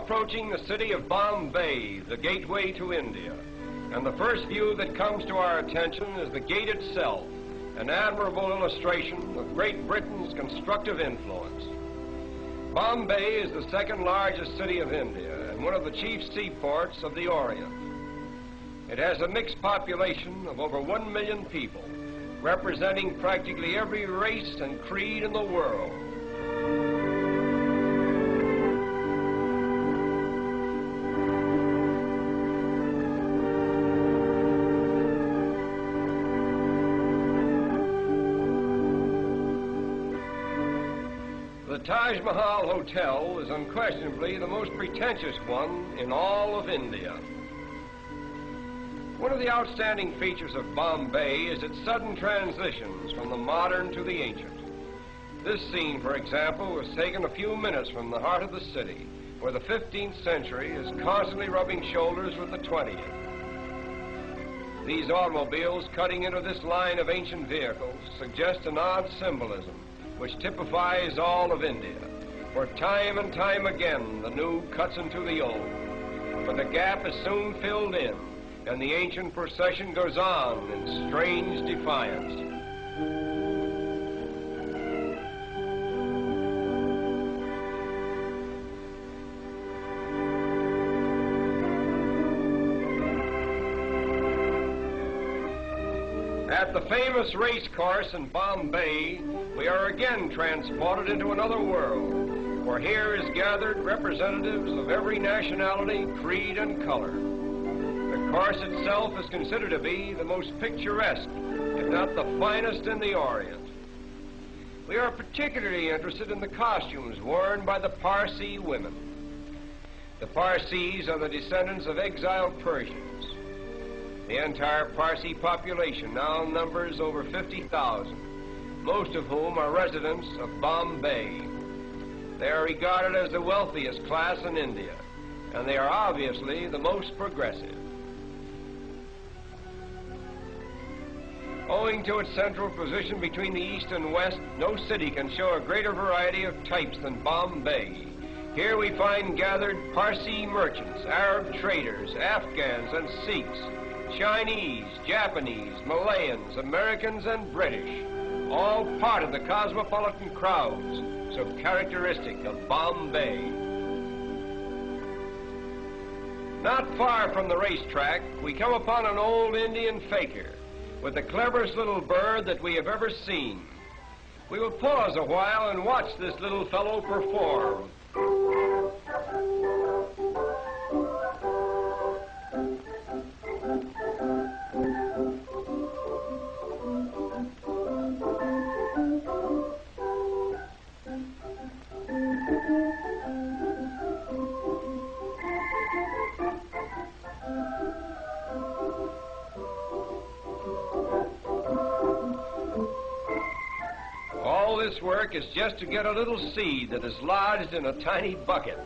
approaching the city of Bombay, the gateway to India. And the first view that comes to our attention is the gate itself, an admirable illustration of Great Britain's constructive influence. Bombay is the second largest city of India and one of the chief seaports of the Orient. It has a mixed population of over 1 million people, representing practically every race and creed in the world. The Taj Mahal Hotel is unquestionably the most pretentious one in all of India. One of the outstanding features of Bombay is its sudden transitions from the modern to the ancient. This scene, for example, was taken a few minutes from the heart of the city, where the 15th century is constantly rubbing shoulders with the 20th. These automobiles cutting into this line of ancient vehicles suggest an odd symbolism which typifies all of India, for time and time again the new cuts into the old. But the gap is soon filled in, and the ancient procession goes on in strange defiance. At the famous race course in Bombay, we are again transported into another world, for here is gathered representatives of every nationality, creed, and color. The course itself is considered to be the most picturesque, if not the finest in the Orient. We are particularly interested in the costumes worn by the Parsi women. The Parsis are the descendants of exiled Persians. The entire Parsi population now numbers over 50,000, most of whom are residents of Bombay. They are regarded as the wealthiest class in India, and they are obviously the most progressive. Owing to its central position between the East and West, no city can show a greater variety of types than Bombay. Here we find gathered Parsi merchants, Arab traders, Afghans and Sikhs, Chinese, Japanese, Malayans, Americans, and British, all part of the cosmopolitan crowds so characteristic of Bombay. Not far from the racetrack, we come upon an old Indian fakir with the cleverest little bird that we have ever seen. We will pause a while and watch this little fellow perform. All this work is just to get a little seed that is lodged in a tiny bucket.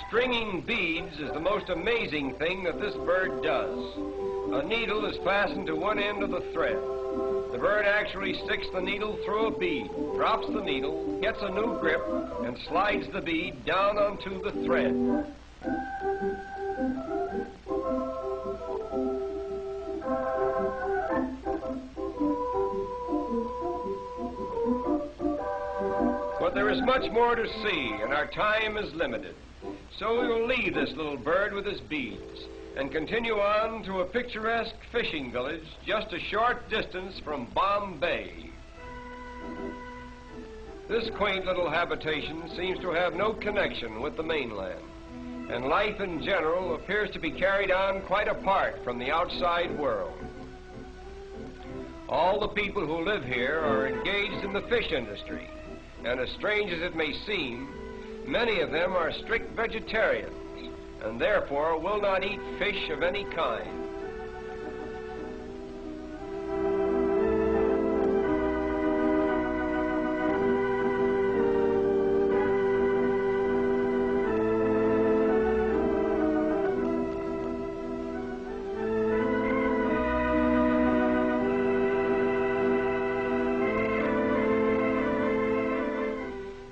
Stringing beads is the most amazing thing that this bird does. A needle is fastened to one end of the thread. The bird actually sticks the needle through a bead, drops the needle, gets a new grip, and slides the bead down onto the thread. But there is much more to see, and our time is limited. So we will leave this little bird with his beads and continue on to a picturesque fishing village just a short distance from Bombay. This quaint little habitation seems to have no connection with the mainland, and life in general appears to be carried on quite apart from the outside world. All the people who live here are engaged in the fish industry, and as strange as it may seem, many of them are strict vegetarians and therefore will not eat fish of any kind.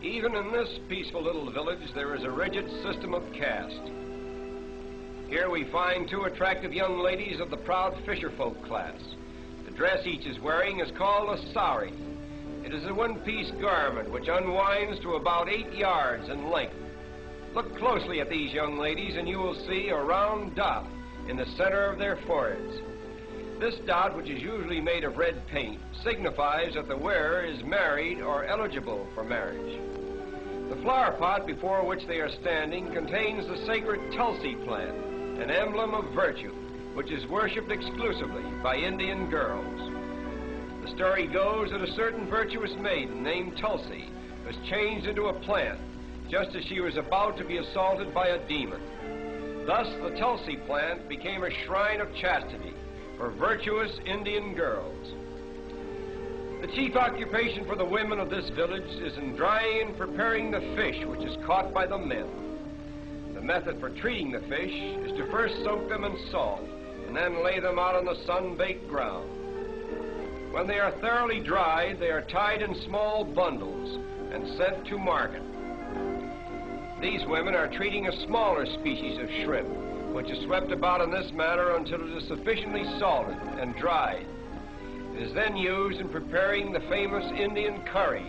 Even in this peaceful little village, there is a rigid system of caste. Here we find two attractive young ladies of the proud fisherfolk class. The dress each is wearing is called a sari. It is a one-piece garment which unwinds to about 8 yards in length. Look closely at these young ladies and you will see a round dot in the center of their foreheads. This dot, which is usually made of red paint, signifies that the wearer is married or eligible for marriage. The flower pot before which they are standing contains the sacred Tulsi plant, an emblem of virtue, which is worshipped exclusively by Indian girls. The story goes that a certain virtuous maiden named Tulsi was changed into a plant just as she was about to be assaulted by a demon. Thus, the Tulsi plant became a shrine of chastity for virtuous Indian girls. The chief occupation for the women of this village is in drying and preparing the fish which is caught by the men. The method for treating the fish is to first soak them in salt and then lay them out on the sun-baked ground. When they are thoroughly dried, they are tied in small bundles and sent to market. These women are treating a smaller species of shrimp, which is swept about in this manner until it is sufficiently salted and dried. It is then used in preparing the famous Indian curry.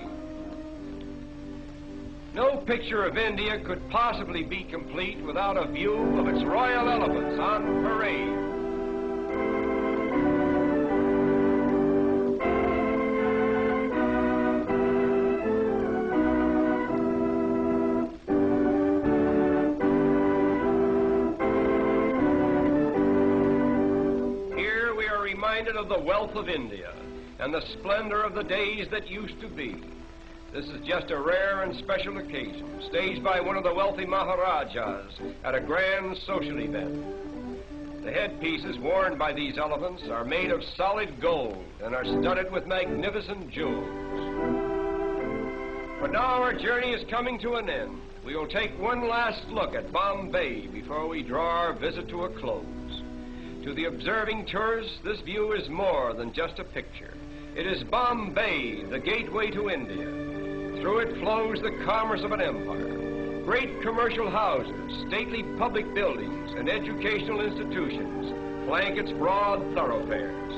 No picture of India could possibly be complete without a view of its royal elephants on parade. Of the wealth of India and the splendor of the days that used to be. This is just a rare and special occasion, staged by one of the wealthy Maharajas at a grand social event. The headpieces worn by these elephants are made of solid gold and are studded with magnificent jewels. But now our journey is coming to an end. We will take one last look at Bombay before we draw our visit to a close. To the observing tourist, this view is more than just a picture. It is Bombay, the gateway to India. Through it flows the commerce of an empire. Great commercial houses, stately public buildings, and educational institutions flank its broad thoroughfares.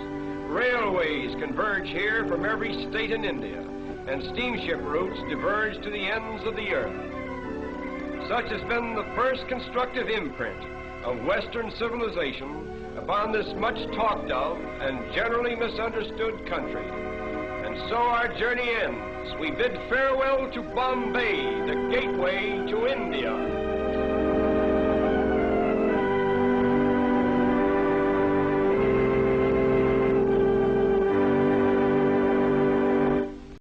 Railways converge here from every state in India, and steamship routes diverge to the ends of the earth. Such has been the first constructive imprint of Western civilization upon this much talked of and generally misunderstood country. And so our journey ends. We bid farewell to Bombay, the gateway to India.